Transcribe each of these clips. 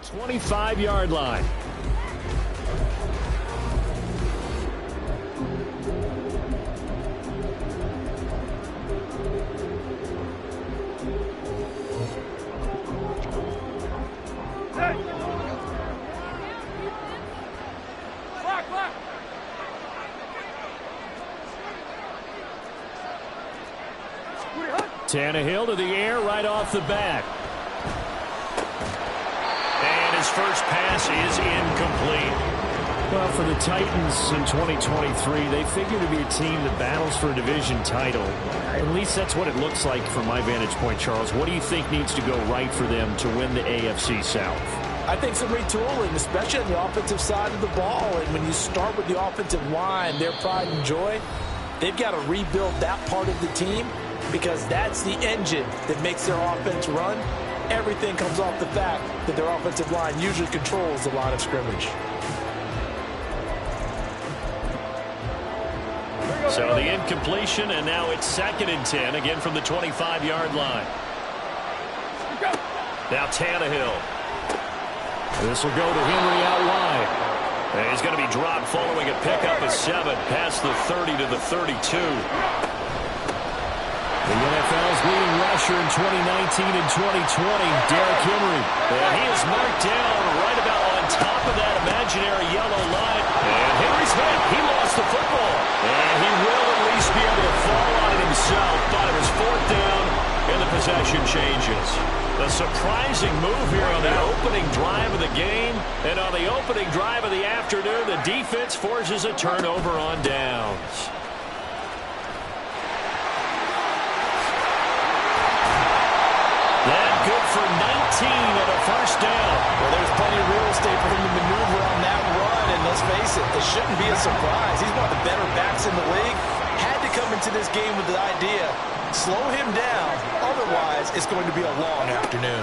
25-yard line. Tannehill to the air right off the bat. And his first pass is incomplete. Well, for the Titans in 2023, they figure to be a team that battles for a division title. At least that's what it looks like from my vantage point, Charles. What do you think needs to go right for them to win the AFC South? I think some retooling, especially on the offensive side of the ball. And when you start with the offensive line, their pride and joy, they've got to rebuild that part of the team, because that's the engine that makes their offense run. Everything comes off the fact that their offensive line usually controls the line of scrimmage. So the incompletion, and now it's 2nd and 10, again from the 25-yard line. Now Tannehill. This will go to Henry out wide. And he's going to be dropped following a pickup of 7 past the 30 to the 32. The NFL's leading rusher in 2019 and 2020, Derrick Henry. And he is marked down right about on top of that imaginary yellow line. And Henry's hit. He lost the football. And he will at least be able to fall on it himself. But it was 4th down, and the possession changes. A surprising move here on the opening drive of the game. And on the opening drive of the afternoon, the defense forces a turnover on downs. Good for 19 and a first down. Well, there's plenty of real estate for him to maneuver on that run, and let's face it, this shouldn't be a surprise. He's one of the better backs in the league. Had to come into this game with the idea, slow him down, otherwise it's going to be a long afternoon.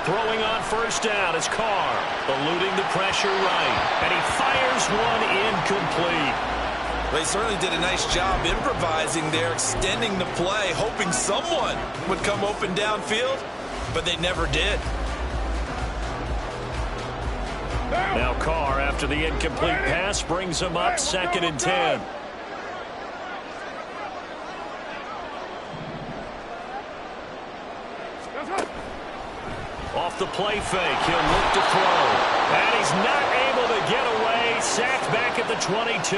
Throwing on first down is Carr, eluding the pressure right, and he fires one incomplete. They certainly did a nice job improvising there, extending the play, hoping someone would come open downfield, but they never did. Now Carr, after the incomplete pass, brings him up 2nd and 10. Off the play fake, he'll look to throw. And he's not able to get away, sacked back at the 22.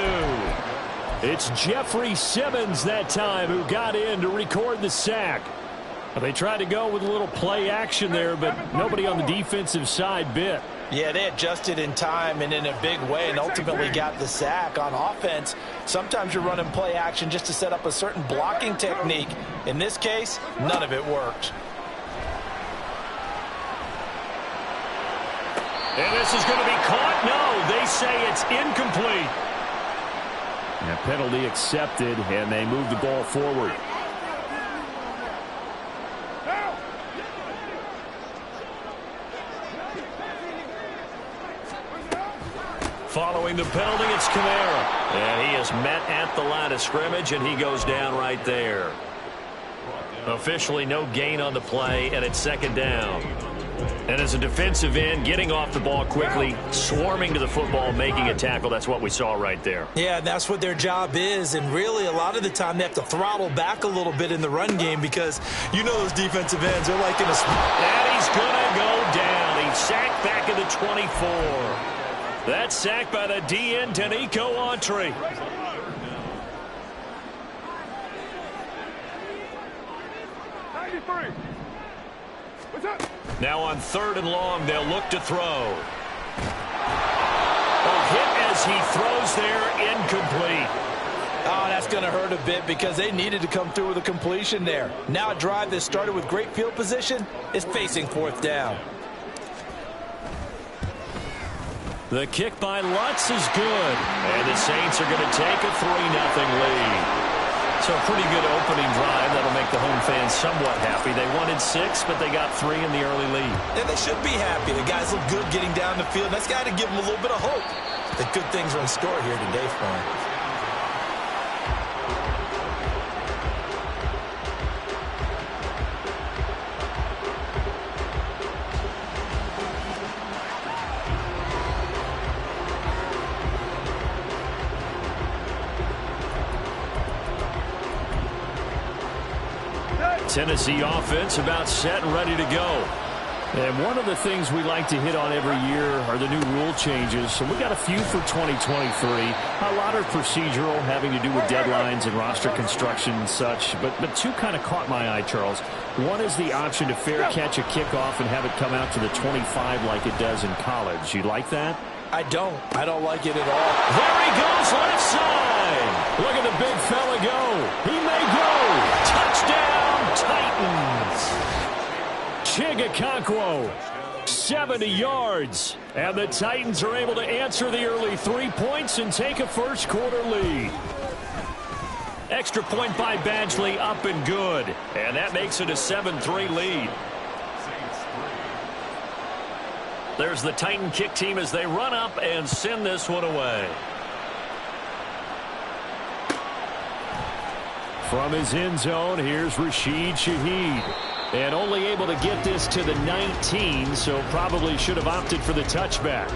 It's Jeffrey Simmons that time who got in to record the sack. They tried to go with a little play action there, but nobody on the defensive side bit. Yeah, they adjusted in time and in a big way and ultimately got the sack. On offense, sometimes you're running play action just to set up a certain blocking technique. In this case, none of it worked. And this is going to be caught. No, they say it's incomplete. And a penalty accepted, and they move the ball forward. Following the penalty, it's Kamara. And he is met at the line of scrimmage, and he goes down right there. Officially no gain on the play, and it's 2nd down. And as a defensive end, getting off the ball quickly, swarming to the football, making a tackle, that's what we saw right there. Yeah, that's what their job is, and really a lot of the time they have to throttle back a little bit in the run game because you know those defensive ends are like in a... And he's going to go down. He's sacked back at the 24. That's sacked by the DN, Danico Autry. Now on 3rd and long, they'll look to throw. A hit as he throws there, incomplete. Oh, that's going to hurt a bit because they needed to come through with a completion there. Now a drive that started with great field position is facing 4th down. The kick by Lutz is good. And the Saints are going to take a 3-0 lead. So a pretty good opening drive. That'll make the home fans somewhat happy. They wanted 6, but they got 3 in the early lead. And they should be happy. The guys look good getting down the field. That's got to give them a little bit of hope that good things are in store here today for them. Tennessee offense about set and ready to go. And one of the things we like to hit on every year are the new rule changes. So we got a few for 2023. A lot are procedural, having to do with deadlines and roster construction and such. But two kind of caught my eye, Charles. One is the option to fair catch a kickoff and have it come out to the 25 like it does in college. You like that? I don't like it at all. There he goes, left side. Look at the big fella go. He may go. Touchdown, Titans. Chigakonkwo, 70 yards. And the Titans are able to answer the early 3 points and take a first-quarter lead. Extra point by Badgley, up and good. And that makes it a 7-3 lead. There's the Titan kick team as they run up and send this one away. From his end zone, here's Rashid Shaheed. And only able to get this to the 19, so probably should have opted for the touchback.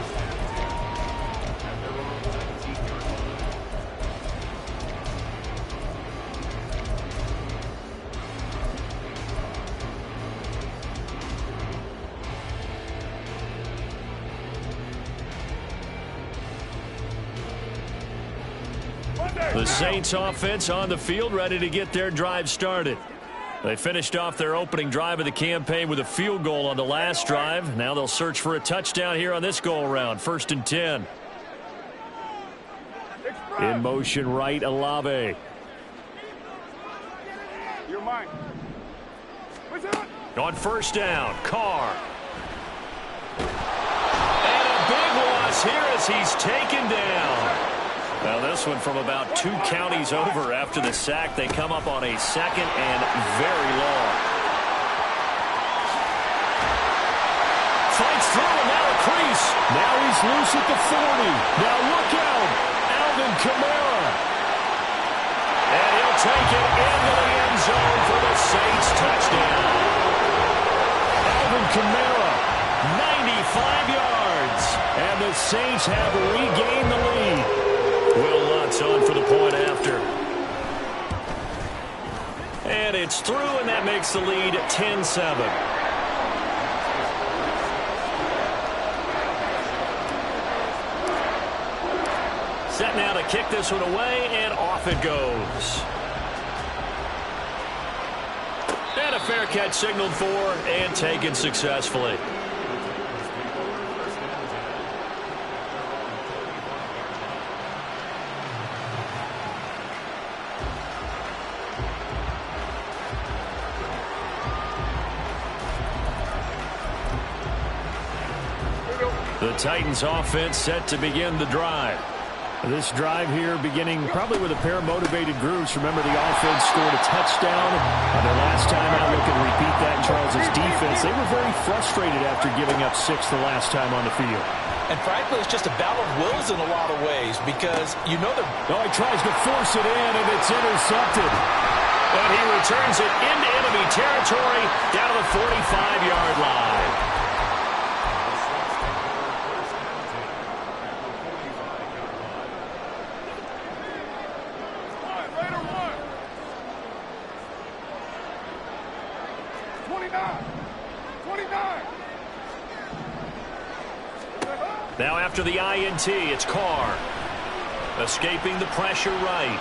The Saints offense on the field, ready to get their drive started. They finished off their opening drive of the campaign with a field goal on the last drive. Now they'll search for a touchdown here on this go-around. 1st and 10. In motion right, Olave. You're mine. On 1st down, Carr. And a big loss here as he's taken down. Now this one from about 2 counties over after the sack. They come up on a 2nd and very long. Fights through and now a crease. Now he's loose at the 40. Now look out. Alvin Kamara. And he'll take it into the end zone for the Saints touchdown. Alvin Kamara, 95 yards. And the Saints have regained the lead. Will Lutz on for the point after. And it's through, and that makes the lead 10-7. Set now to kick this one away, and off it goes. And a fair catch signaled for and taken successfully. The Titans offense set to begin the drive. This drive here beginning probably with a pair of motivated groups. Remember, the offense scored a touchdown on their last time out. Look and repeat that in Charles's defense. They were very frustrated after giving up 6 the last time on the field. And frankly, it's just a battle of wills in a lot of ways because you know they're... Oh, he tries to force it in, and it's intercepted. And he returns it into enemy territory down to the 45-yard line. Now after the INT, it's Carr. Escaping the pressure right.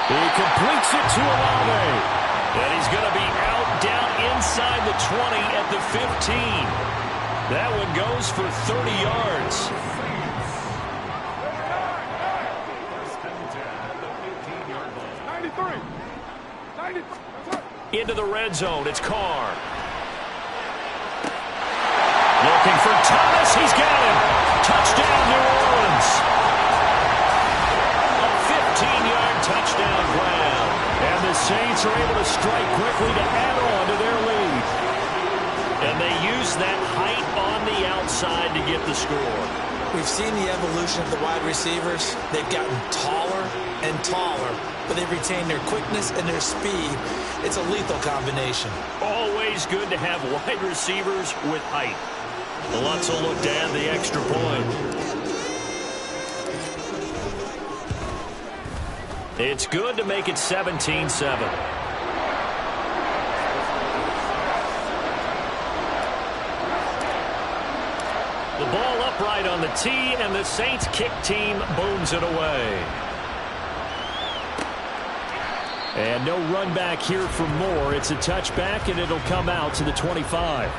He completes it to Olave. And he's going to be out down inside the 20 at the 15. That one goes for 30 yards. Into the red zone, it's Carr. Looking for Thomas. He's got him. Touchdown, New Orleans. A 15-yard touchdown grab. And the Saints are able to strike quickly to add on to their lead. And they use that height on the outside to get the score. We've seen the evolution of the wide receivers. They've gotten taller and taller, but they've retained their quickness and their speed. It's a lethal combination. Always good to have wide receivers with height. Lutz will look to add the extra point. It's good to make it 17-7. upright on the tee, and the Saints kick team booms it away. And no run back here for more. It's a touchback, and it'll come out to the 25.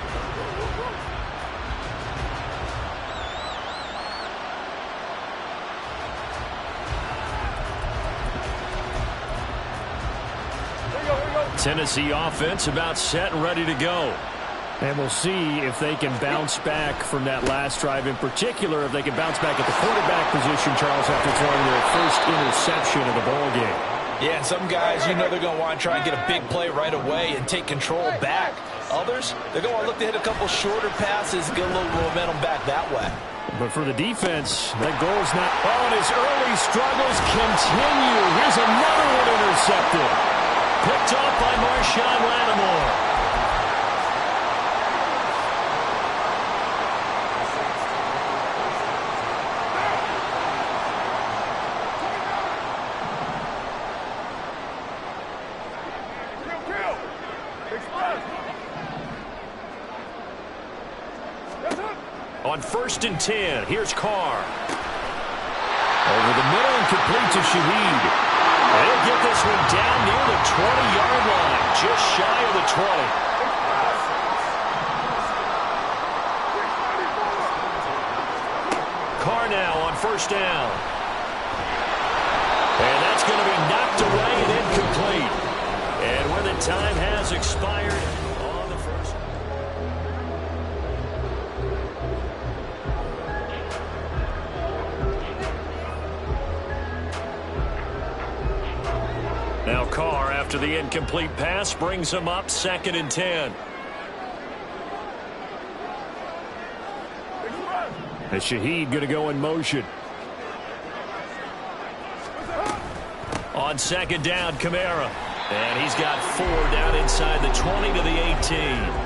Tennessee offense about set and ready to go. And we'll see if they can bounce back from that last drive, in particular if they can bounce back at the quarterback position, Charles, after throwing their first interception of the ball game. Yeah, and some guys, you know they're going to want to try and get a big play right away and take control back. Others, they're going to want to look to hit a couple shorter passes, get a little momentum back that way. But for the defense, that goal's not on. His early struggles continue. Here's another one intercepted. Picked off by Marshawn Lattimore. On 1st and 10, here's Carr. Over the middle and complete to Shaheed. They'll get this one down near the 20-yard line, just shy of the 20. Carr now on 1st down. And that's going to be knocked away and incomplete. And when the time has expired on the first. Now Carr, after the incomplete pass, brings him up 2nd and 10. And Shaheed going to go in motion. On 2nd down, Kamara. And he's got 4 down inside the 20 to the 18.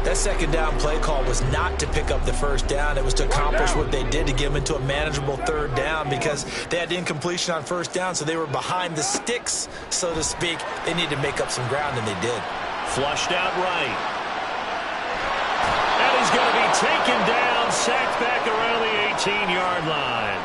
That 2nd down play call was not to pick up the 1st down. It was to accomplish what they did to get them into a manageable 3rd down because they had incompletion on 1st down, so they were behind the sticks, so to speak. They needed to make up some ground, and they did. Flushed out right. And he's going to be taken down, sacked back around the 18-yard line.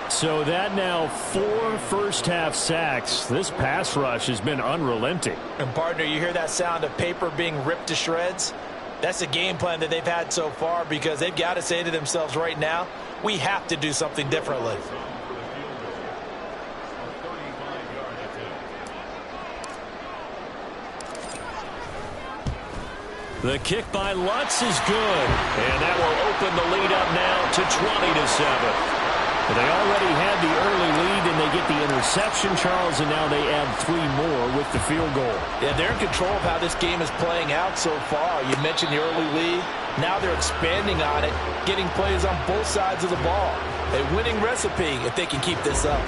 So that now 4 first-half sacks. This pass rush has been unrelenting. And, partner, you hear that sound of paper being ripped to shreds? That's the game plan that they've had so far because they've got to say to themselves right now, we have to do something differently. The kick by Lutz is good. And that will open the lead up now to 20-7. They already had the early lead, and they get the interception, Charles, and now they add 3 more with the field goal. Yeah, they're in control of how this game is playing out so far. You mentioned the early lead. Now they're expanding on it, getting plays on both sides of the ball. A winning recipe if they can keep this up.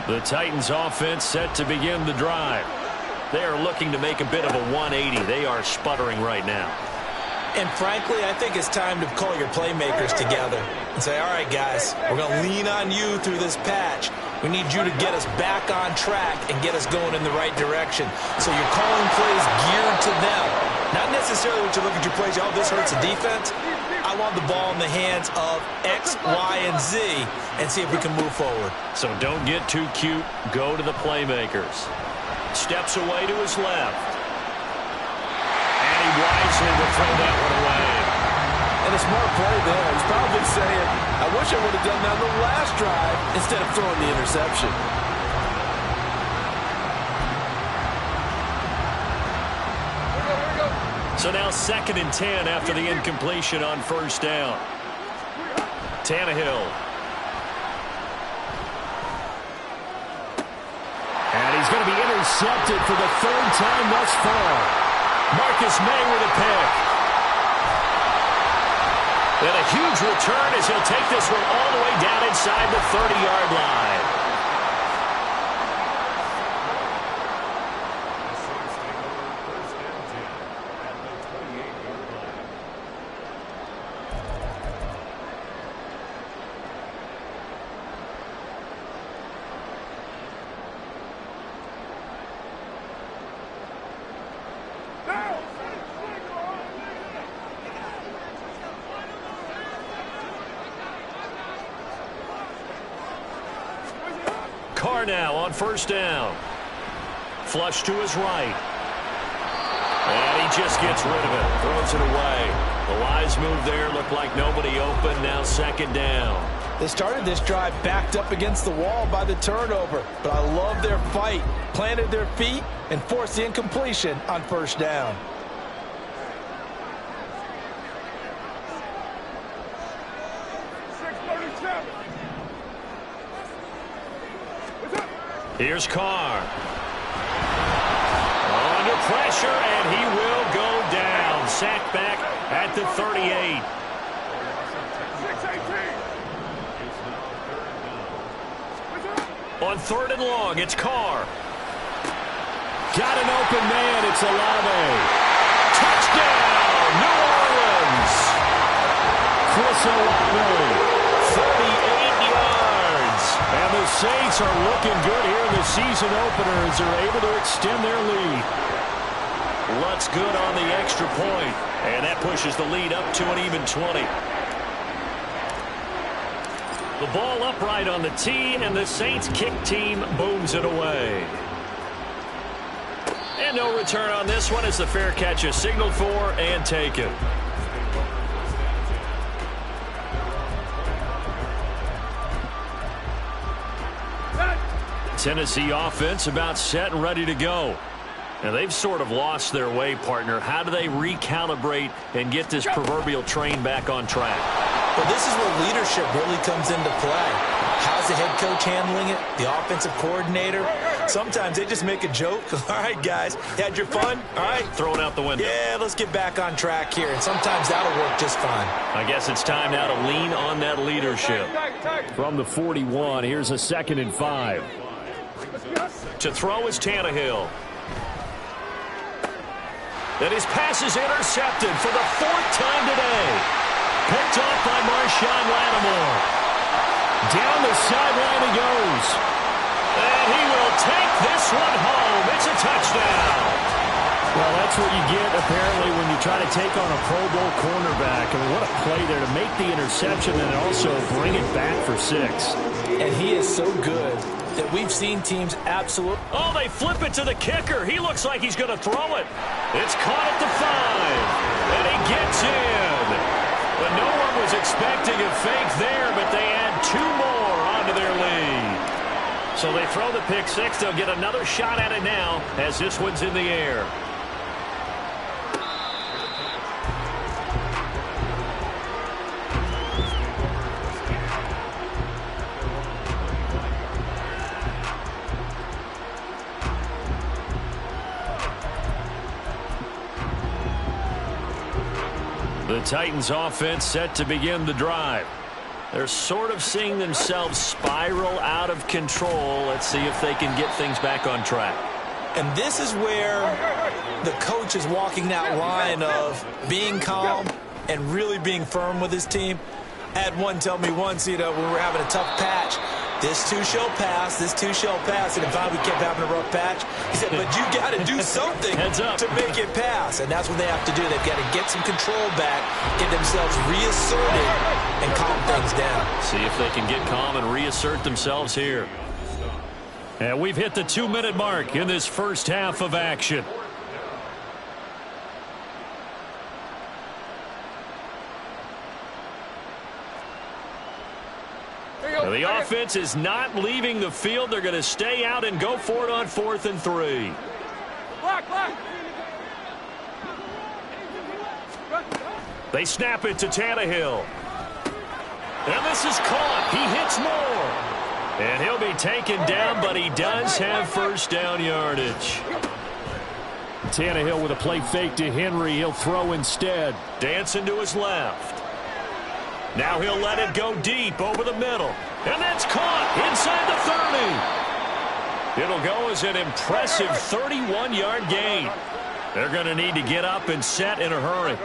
The Titans offense set to begin the drive. They are looking to make a bit of a 180. They are sputtering right now. And frankly, I think it's time to call your playmakers together and say, all right, guys, we're going to lean on you through this patch. We need you to get us back on track and get us going in the right direction. So you're calling plays geared to them. Not necessarily when you look at your plays, oh, this hurts the defense. I want the ball in the hands of X, Y, and Z and see if we can move forward. So don't get too cute. Go to the playmakers. Steps away to his left. And he wisely will throw that one away. And a smart play there. He's probably saying, I wish I would have done that on the last drive instead of throwing the interception. So now 2nd and 10 after the incompletion on 1st down. Tannehill. And he's going to be intercepted for the 3rd time thus far. Marcus May with a pick. And a huge return as he'll take this one all the way down inside the 30-yard line. Carr now on first down. Flush to his right. And he just gets rid of it. Throws it away. The wise move there. Looked like nobody open. Now second down. They started this drive backed up against the wall by the turnover. But I love their fight. Planted their feet and forced the incompletion on first down. Here's Carr. Under pressure, and he will go down. Sacked back at the 38. On third and long, it's Carr. Got an open man. It's Olave. Touchdown, New Orleans. Chris Olave, 38 yards. And the Saints are looking good here in the season opener as they're able to extend their lead. Looks good on the extra point. And that pushes the lead up to an even 20. The ball upright on the tee, and the Saints kick team booms it away. And no return on this one as the fair catch is signaled for and taken. Tennessee offense about set and ready to go. And they've sort of lost their way, partner. How do they recalibrate and get this proverbial train back on track? Well, this is where leadership really comes into play. How's the head coach handling it? The offensive coordinator? Sometimes they just make a joke. All right, guys, had your fun? All right. Throw it out the window. Yeah, let's get back on track here. And sometimes that'll work just fine. I guess it's time now to lean on that leadership. From the 41, here's a 2nd and 5. To throw is Tannehill. And his pass is intercepted for the 4th time today. Picked off by Marshawn Lattimore. Down the sideline he goes. And he will take this one home. It's a touchdown. Well, that's what you get, apparently, when you try to take on a Pro Bowl cornerback. I mean, what a play there to make the interception and also bring it back for 6. And he is so good that we've seen teams absolutely... Oh, they flip it to the kicker. He looks like he's going to throw it. It's caught at the 5. And he gets in. But no one was expecting a fake there, but they add 2 more onto their lead. So they throw the pick 6. They'll get another shot at it now as this one's in the air. The Titans offense set to begin the drive. They're sort of seeing themselves spiral out of control. Let's see if they can get things back on track. And this is where the coach is walking that line of being calm and really being firm with his team. I had one tell me once, when we were having a tough patch, this too shall pass, this too shall pass. And finally we kept having a rough patch. He said, but you got to do something to make it pass. And that's what they have to do. They've got to get some control back, get themselves reasserted, and calm things down. See if they can get calm and reassert themselves here. And we've hit the 2-minute mark in this first half of action. The offense is not leaving the field. They're going to stay out and go for it on 4th and 3. They snap it to Tannehill. And this is caught. He hits more. And he'll be taken down, but he does have first down yardage. Tannehill with a play fake to Henry. He'll throw instead. Dancing to his left. Now he'll let it go deep over the middle. And that's caught inside the 30. It'll go as an impressive 31-yard gain. They're going to need to get up and set in a hurry.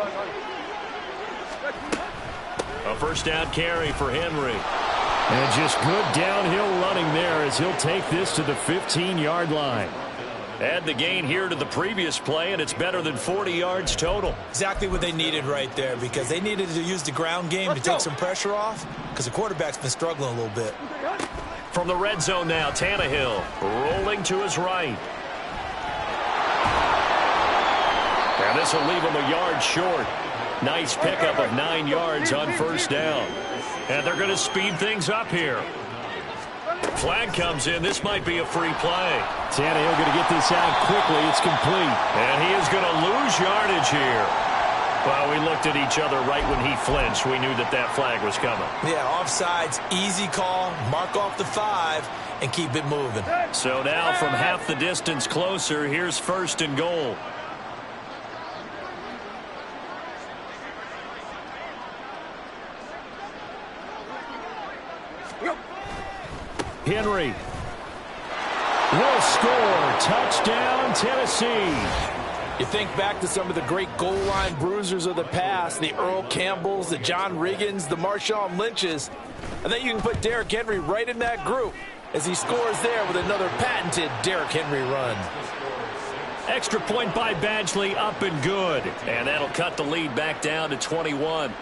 A first down carry for Henry. And just good downhill running there as he'll take this to the 15-yard line. Add the gain here to the previous play, and it's better than 40 yards total. Exactly what they needed right there, because they needed to use the ground game to take some pressure off, because the quarterback's been struggling a little bit. From the red zone now, Tannehill rolling to his right. And this will leave him a yard short. Nice pickup of 9 yards on first down. And they're going to speed things up here. Flag comes in. This might be a free play. Tannehill going to get this out quickly. It's complete. And he is going to lose yardage here. Well, we looked at each other right when he flinched. We knew that that flag was coming. Yeah, offsides, easy call. Mark off the 5 and keep it moving. So now from half the distance closer, here's first and goal. Henry will score. Touchdown, Tennessee. You think back to some of the great goal line bruisers of the past, the Earl Campbells, the John Riggins, the Marshawn Lynches. I think you can put Derrick Henry right in that group as he scores there with another patented Derrick Henry run. Extra point by Badgley, up and good. And that'll cut the lead back down to 21.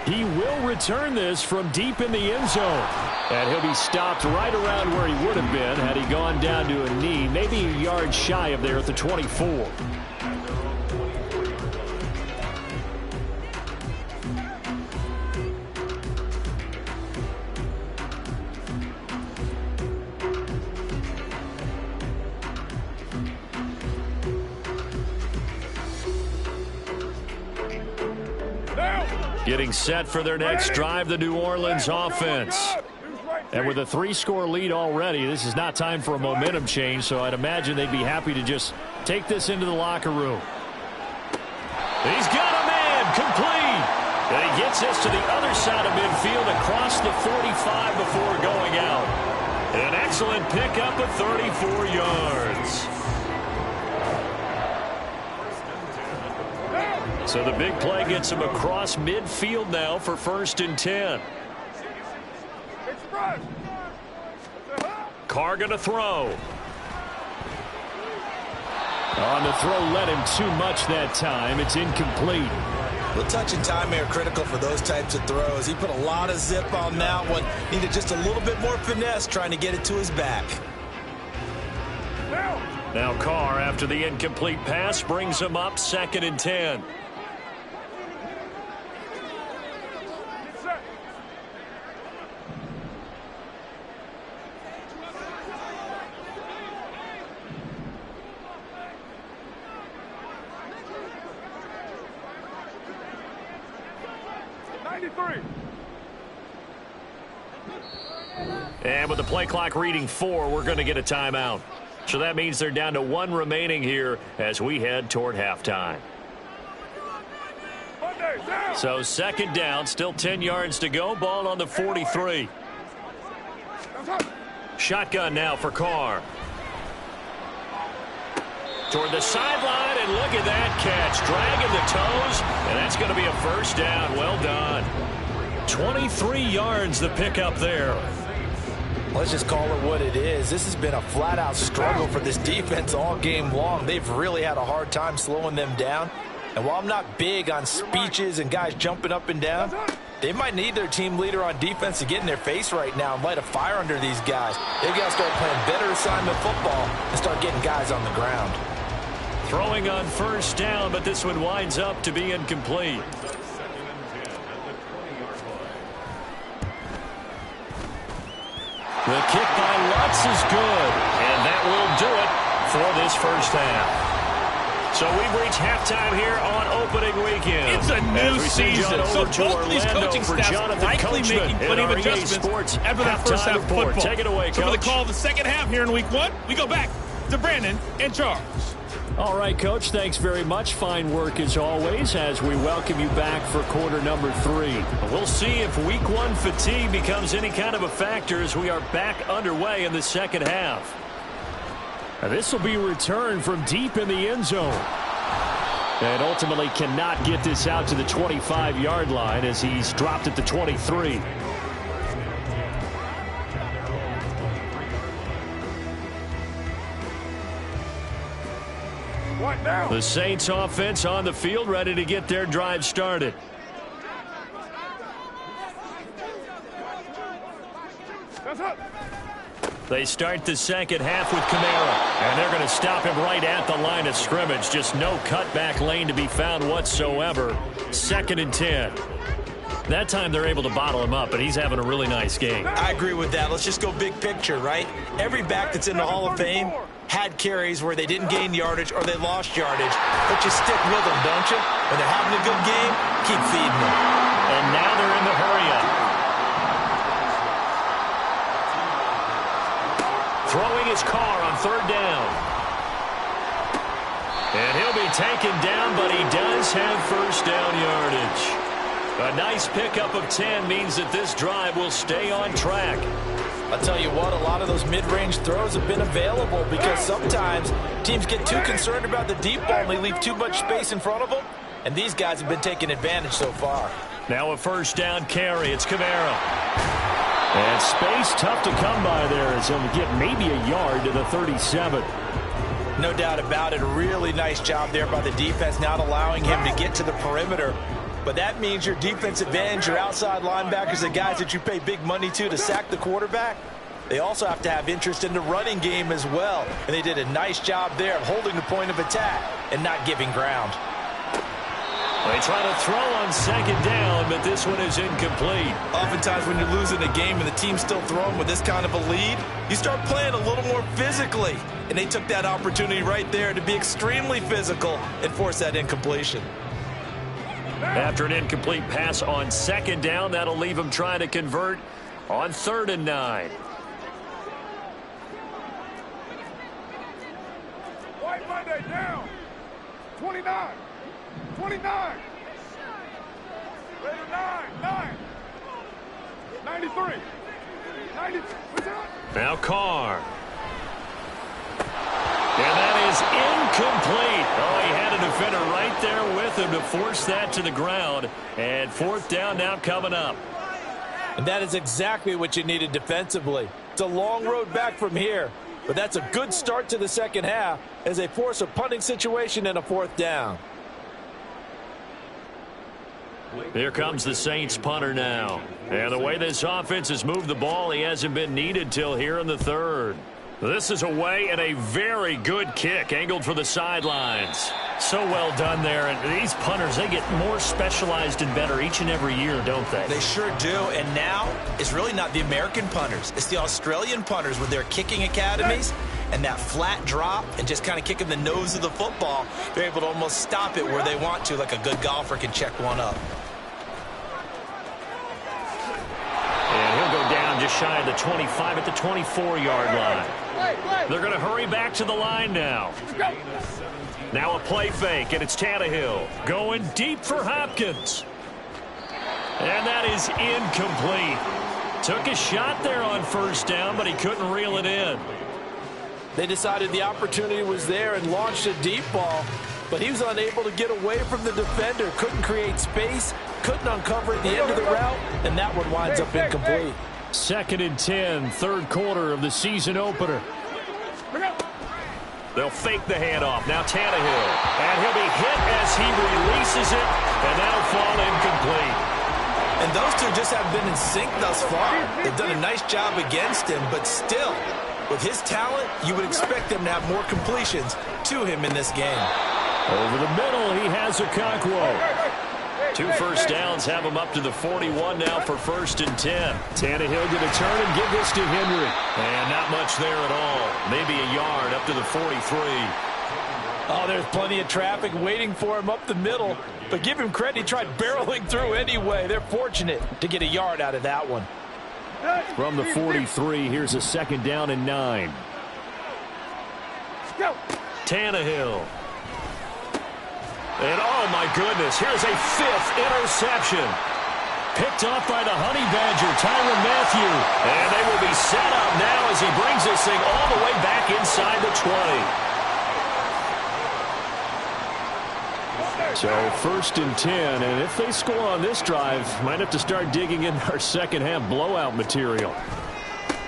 He will return this from deep in the end zone. And he'll be stopped right around where he would have been had he gone down to a knee, maybe a yard shy of there at the 24. Getting set for their next drive, the New Orleans offense. And with a 3-score lead already, this is not time for a momentum change, so I'd imagine they'd be happy to just take this into the locker room. He's got a man, complete. And he gets this to the other side of midfield across the 45 before going out. An excellent pickup of 34 yards. So the big play gets him across midfield now for first and 10. Carr going to throw. On the throw, led him too much that time. It's incomplete. The touch and time are critical for those types of throws. He put a lot of zip on that one. Needed just a little bit more finesse trying to get it to his back. Now Carr, after the incomplete pass, brings him up second and 10. And with the play clock reading 4, we're going to get a timeout. So that means they're down to 1 remaining here as we head toward halftime. So second down, still 10 yards to go. Ball on the 43. Shotgun now for Carr. Toward the sideline, and look at that catch. Dragging the toes, and that's going to be a first down. Well done. 23 yards the pickup there. Let's just call it what it is. This has been a flat-out struggle for this defense all game long. They've really had a hard time slowing them down. And while I'm not big on speeches and guys jumping up and down, they might need their team leader on defense to get in their face right now and light a fire under these guys. They've got to start playing better assignment football and start getting guys on the ground. Throwing on first down, but this one winds up to be incomplete. The kick by Lutz is good, and that will do it for this first half. So we've reached halftime here on opening weekend. It's a new season, so both of these coaching staffs likely making plenty of adjustments after that first half of football. Take it away, Coach. So for the call of the second half here in week 1, we go back to Brandon and Charles. All right, Coach, thanks very much. Fine work as always as we welcome you back for quarter number 3. We'll see if week 1 fatigue becomes any kind of a factor as we are back underway in the second half. This will be returned from deep in the end zone. And ultimately cannot get this out to the 25-yard line as he's dropped at the 23. The Saints offense on the field, ready to get their drive started. They start the second half with Kamara, and they're going to stop him right at the line of scrimmage. Just no cutback lane to be found whatsoever. 2nd and 10. That time they're able to bottle him up, but he's having a really nice game. I agree with that. Let's just go big picture, right? Every back that's in the Hall of Fame had carries where they didn't gain yardage or they lost yardage, but you stick with them, don't you? When they're having a good game, keep feeding them. And now they're in the hurry-up. Throwing his car on 3rd down. And he'll be taken down, but he does have 1st down yardage. A nice pickup of 10 means that this drive will stay on track. I'll tell you what, a lot of those mid-range throws have been available because sometimes teams get too concerned about the deep ball and they leave too much space in front of them, and these guys have been taking advantage so far. Now a 1st down carry. It's Kamara. And space tough to come by there as he'll get maybe a yard to the 37. No doubt about it. A really nice job there by the defense, not allowing him to get to the perimeter. But that means your defensive ends, your outside linebackers, the guys that you pay big money to sack the quarterback, they also have to have interest in the running game as well. And they did a nice job there of holding the point of attack and not giving ground. They try to throw on 2nd down, but this one is incomplete. Oftentimes when you're losing a game and the team's still throwing with this kind of a lead, you start playing a little more physically. And they took that opportunity right there to be extremely physical and force that incompletion. After an incomplete pass on 2nd down, that'll leave him trying to convert on 3rd and 9. White Monday down. 29. 29. Raider 9. 93. 90. Now Carr. And that is incomplete. Oh, he had a defender right there with him to force that to the ground. And 4th down now coming up. And that is exactly what you needed defensively. It's a long road back from here. But that's a good start to the second half as they force a punting situation and a 4th down. Here comes the Saints punter now. And the way this offense has moved the ball, he hasn't been needed till here in the 3rd. This is away and a very good kick angled for the sidelines. So well done there. And these punters, they get more specialized and better each and every year, don't they? They sure do. And now it's really not the American punters. It's the Australian punters with their kicking academies and that flat drop and just kind of kicking the nose of the football. They're able to almost stop it where they want to, like a good golfer can check one up. And he'll go down just shy of the 25 at the 24-yard line. They're going to hurry back to the line now. Now a play fake, and it's Tannehill going deep for Hopkins. And that is incomplete. Took a shot there on 1st down, but he couldn't reel it in. They decided the opportunity was there and launched a deep ball, but he was unable to get away from the defender, couldn't create space, couldn't uncover at the end of the route, and that one winds up incomplete. 2nd and 10, 3rd quarter of the season opener. They'll fake the handoff. Now Tannehill. And he'll be hit as he releases it, and that'll fall incomplete. And those two just haven't been in sync thus far. They've done a nice job against him, but still, with his talent, you would expect them to have more completions to him in this game. Over the middle, he has Okonkwo. 2 first downs have him up to the 41 now for 1st and 10. Tannehill going to turn and give this to Henry. And not much there at all. Maybe a yard up to the 43. Oh, there's plenty of traffic waiting for him up the middle. But give him credit, he tried barreling through anyway. They're fortunate to get a yard out of that one. From the 43, here's a 2nd down and 9. Tannehill. And oh my goodness, here's a 5th interception. Picked off by the Honey Badger, Tyrann Mathieu. And they will be set up now as he brings this thing all the way back inside the 20. So 1st and 10, and if they score on this drive, might have to start digging in our second half blowout material.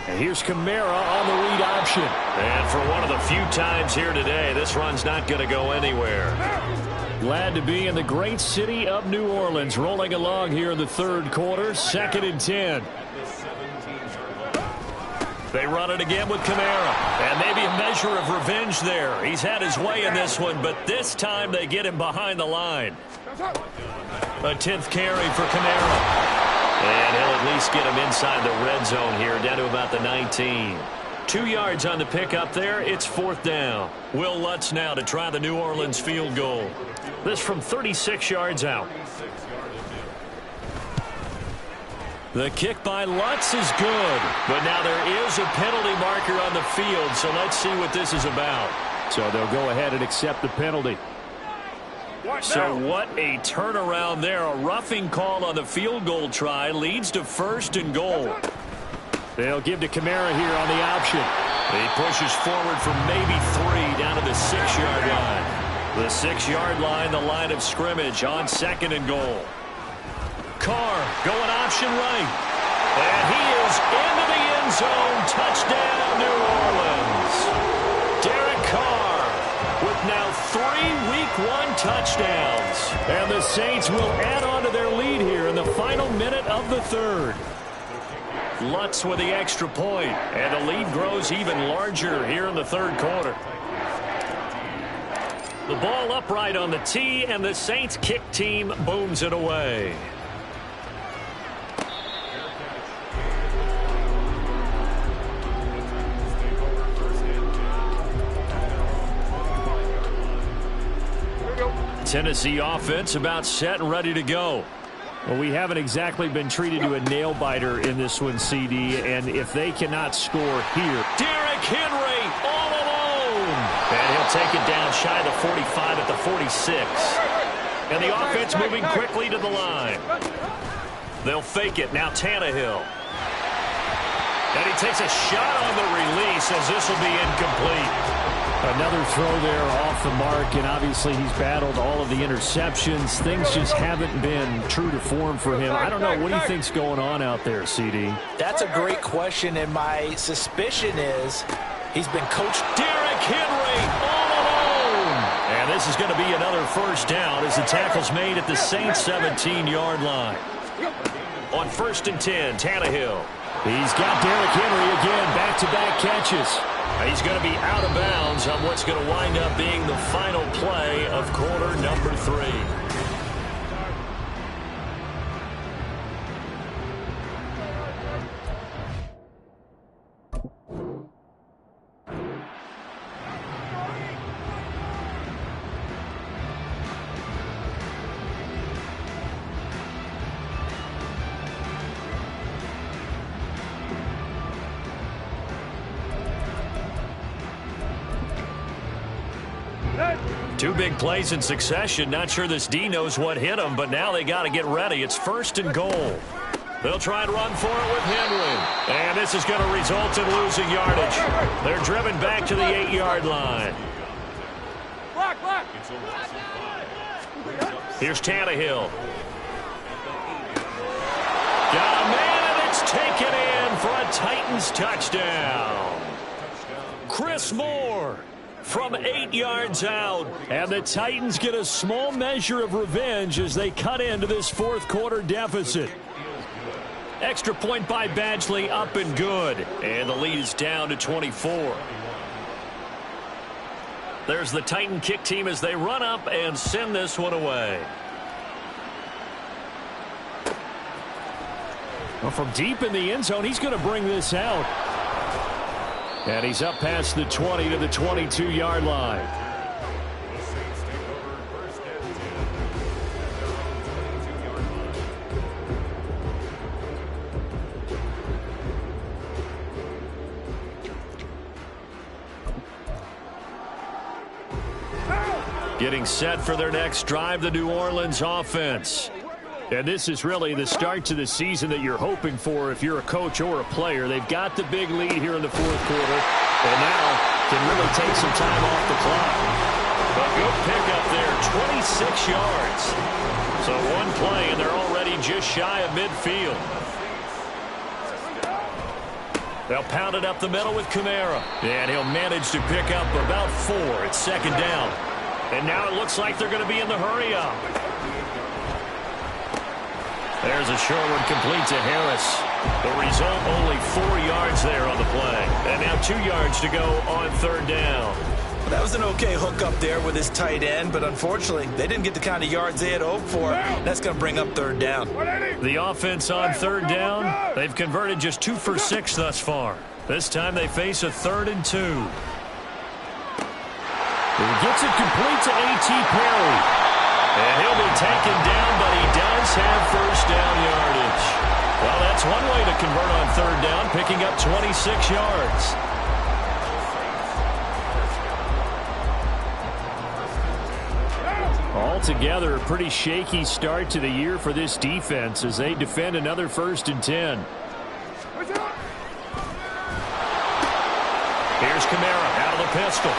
And here's Kamara on the read option. And for one of the few times here today, this run's not going to go anywhere. Glad to be in the great city of New Orleans, rolling along here in the third quarter, 2nd and 10. They run it again with Kamara. And maybe a measure of revenge there. He's had his way in this one, but this time they get him behind the line. A 10th carry for Kamara. And he'll at least get him inside the red zone here, down to about the 19. 2 yards on the pickup there. It's 4th down. Will Lutz now to try the New Orleans field goal. This from 36 yards out. The kick by Lutz is good. But now there is a penalty marker on the field, so let's see what this is about. So they'll go ahead and accept the penalty. So what a turnaround there. A roughing call on the field goal try leads to 1st and goal. They'll give to Kamara here on the option. He pushes forward for maybe 3 down to the 6-yard line. The 6-yard line, the line of scrimmage on 2nd and goal. Carr going option right. And he is into the end zone. Touchdown, New Orleans. Derek Carr with now 3 Week 1 touchdowns. And the Saints will add on to their lead here in the final minute of the third. Lutz with the extra point, and the lead grows even larger here in the third quarter. The ball upright on the tee, and the Saints kick team booms it away. Tennessee offense about set and ready to go. Well, we haven't exactly been treated to a nail-biter in this one, CD, and if they cannot score here. Derrick Henry all alone. And he'll take it down shy of the 45 at the 46. And the offense moving quickly to the line. They'll fake it. Now Tannehill. And he takes a shot on the release as this will be incomplete. Another throw there off the mark, and obviously he's battled all of the interceptions. Things just haven't been true to form for him. I don't know. What do you think's going on out there, CD? That's a great question, and my suspicion is he's been coached. Derrick Henry all alone. And this is going to be another 1st down as the tackle's made at the Saints 17-yard line. On 1st and 10, Tannehill. He's got Derrick Henry again, back-to-back catches. He's going to be out of bounds on what's going to wind up being the final play of quarter number 3. Two big plays in succession. Not sure this D knows what hit him, but now they got to get ready. It's 1st and goal. They'll try and run for it with Henry. And this is going to result in losing yardage. They're driven back to the 8-yard line. Here's Tannehill. Got a man, and it's taken in for a Titans touchdown. Chris Moore from 8 yards out. And the Titans get a small measure of revenge as they cut into this 4th quarter deficit. Extra point by Badgley, up and good. And the lead is down to 24. There's the Titan kick team as they run up and send this one away. Well, from deep in the end zone, he's going to bring this out. And he's up past the 20 to the 22-yard line. Getting set for their next drive, the New Orleans offense. And this is really the start to the season that you're hoping for if you're a coach or a player. They've got the big lead here in the 4th quarter, and now can really take some time off the clock. A good pickup there, 26 yards. So one play, and they're already just shy of midfield. They'll pound it up the middle with Kamara. And he'll manage to pick up about 4. It's second down. And now it looks like they're going to be in the hurry-up. There's a short one complete to Harris. The result, only 4 yards there on the play. And now 2 yards to go on third down. That was an okay hook up there with his tight end, but unfortunately, they didn't get the kind of yards they had hoped for. That's going to bring up third down. The offense on third down, they've converted just 2 for 6 thus far. This time they face a 3rd and 2. He gets it complete to A.T. Perry. And he'll be taken down, but he does have first down yardage. Well, that's one way to convert on third down, picking up 26 yards. Altogether, a pretty shaky start to the year for this defense as they defend another 1st and 10. Here's Kamara out of the pistol.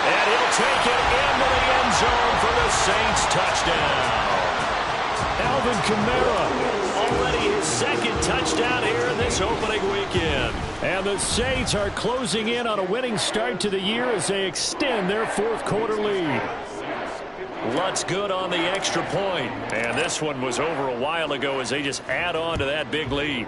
And he'll take it into the end zone for the Saints touchdown. Alvin Kamara, already his 2nd touchdown here in this opening weekend. And the Saints are closing in on a winning start to the year as they extend their 4th quarter lead. Lutz good on the extra point. And this one was over a while ago as they just add on to that big lead.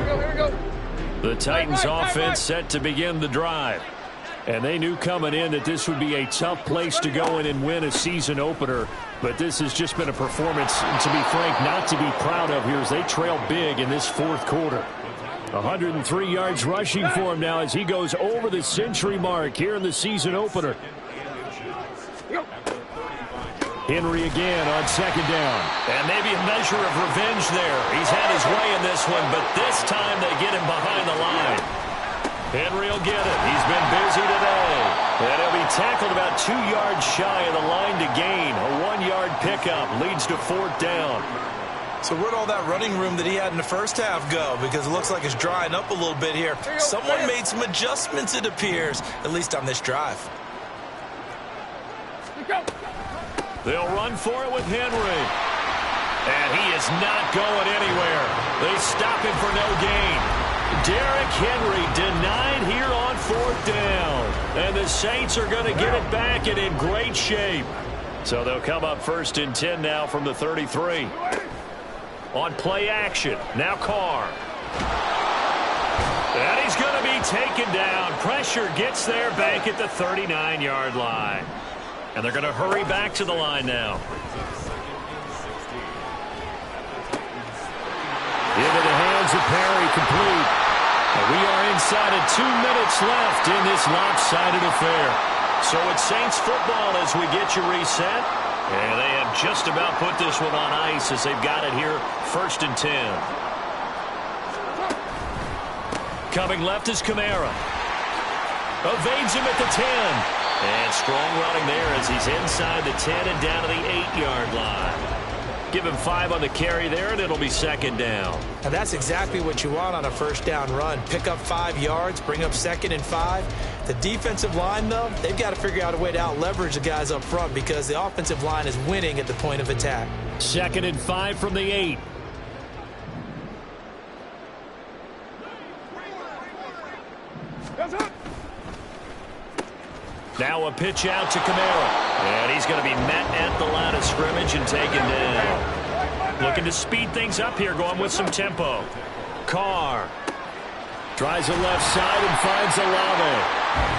Here we go. The Titans offense set to begin the drive. And they knew coming in that this would be a tough place to go in and win a season opener. But this has just been a performance, to be frank, not to be proud of here as they trail big in this 4th quarter. 103 yards rushing for him now as he goes over the century mark here in the season opener. Henry again on 2nd down. And maybe a measure of revenge there. He's had his way in this one, but this time they get him behind the line. Henry will get it. He's been busy today. And he'll be tackled about 2 yards shy of the line to gain. A 1-yard pickup leads to 4th down. So where'd all that running room that he had in the first half go? Because it looks like it's drying up a little bit here. Someone made some adjustments, it appears, at least on this drive. They'll run for it with Henry. And he is not going anywhere. They stop him for no gain. Derrick Henry denied here on 4th down. And the Saints are going to get it back and in great shape. So they'll come up 1st and 10 now from the 33. On play action, now Carr. And he's going to be taken down. Pressure gets there back at the 39-yard line. And they're going to hurry back to the line now. Into the hands of Perry, complete. And we are inside of 2 minutes left in this lopsided affair. So it's Saints football as we get you reset. And they have just about put this one on ice as they've got it here, 1st and 10. Coming left is Kamara. Evades him at the 10. And strong running there as he's inside the 10 and down to the 8-yard line. Give him 5 on the carry there, and it'll be 2nd down. And that's exactly what you want on a 1st down run. Pick up 5 yards, bring up 2nd and 5. The defensive line, though, they've got to figure out a way to out-leverage the guys up front because the offensive line is winning at the point of attack. 2nd and 5 from the 8. Now a pitch out to Kamara. And he's going to be met at the line of scrimmage and taken down. Looking to speed things up here, going with some tempo. Carr tries the left side and finds Olave.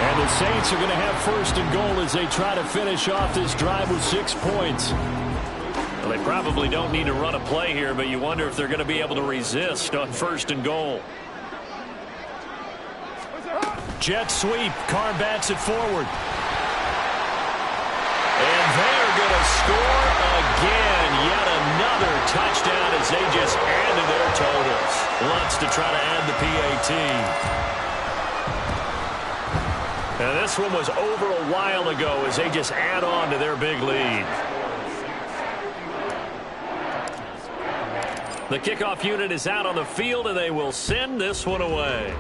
And the Saints are going to have 1st and goal as they try to finish off this drive with 6 points. Well, they probably don't need to run a play here, but you wonder if they're going to be able to resist on 1st and goal. Jet sweep. Carr bats it forward. And they're going to score again. Yet another touchdown as they just add to their totals. Lutz to try to add the PAT. And this one was over a while ago as they just add on to their big lead. The kickoff unit is out on the field, and they will send this one away.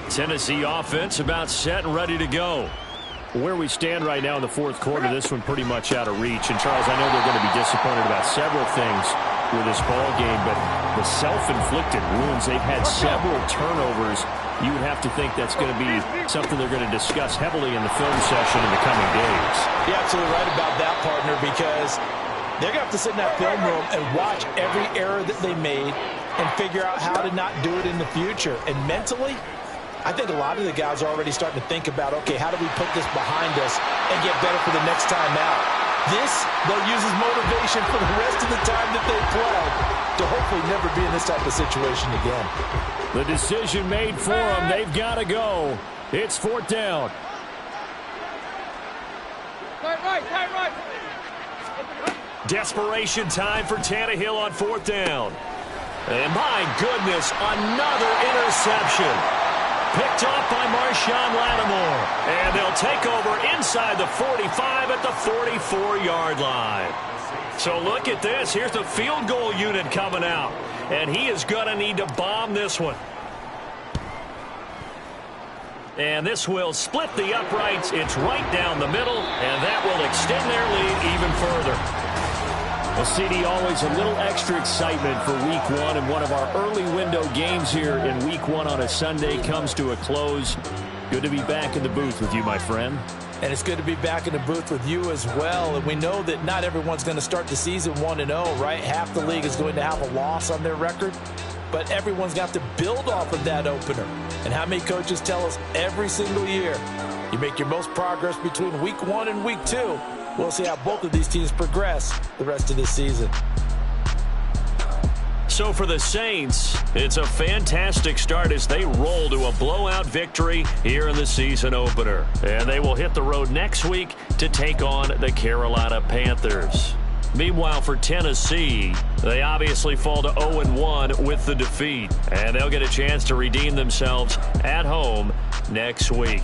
Tennessee offense about set and ready to go. Where we stand right now in the fourth quarter, this one pretty much out of reach. And, Charles, I know they're going to be disappointed about several things with this ball game, but the self-inflicted wounds, they've had several turnovers. You would have to think that's going to be something they're going to discuss heavily in the film session in the coming days. You're absolutely right about that, partner, because they're going to have to sit in that film room and watch every error that they made and figure out how to not do it in the future. And mentally, I think a lot of the guys are already starting to think about, okay, how do we put this behind us and get better for the next time out? This, they'll use as motivation for the rest of the time that they play to hopefully never be in this type of situation again. The decision made for them. They've got to go. It's fourth down. Right. Desperation time for Tannehill on fourth down. And my goodness, another interception. Picked off by Marshawn Lattimore. And they'll take over inside the 45 at the 44-yard line. So look at this. Here's the field goal unit coming out. And he is going to need to bomb this one. And this will split the uprights. It's right down the middle. And that will extend their lead even further. Well, CD, always a little extra excitement for Week 1, and one of our early window games here in Week 1 on a Sunday comes to a close. Good to be back in the booth with you, my friend. And it's good to be back in the booth with you as well. And we know that not everyone's going to start the season 1-0, right? Half the league is going to have a loss on their record, but everyone's got to build off of that opener. And how many coaches tell us every single year, you make your most progress between Week 1 and Week 2. We'll see how both of these teams progress the rest of this season. So for the Saints, it's a fantastic start as they roll to a blowout victory here in the season opener. And they will hit the road next week to take on the Carolina Panthers. Meanwhile, for Tennessee, they obviously fall to 0-1 with the defeat. And they'll get a chance to redeem themselves at home next week.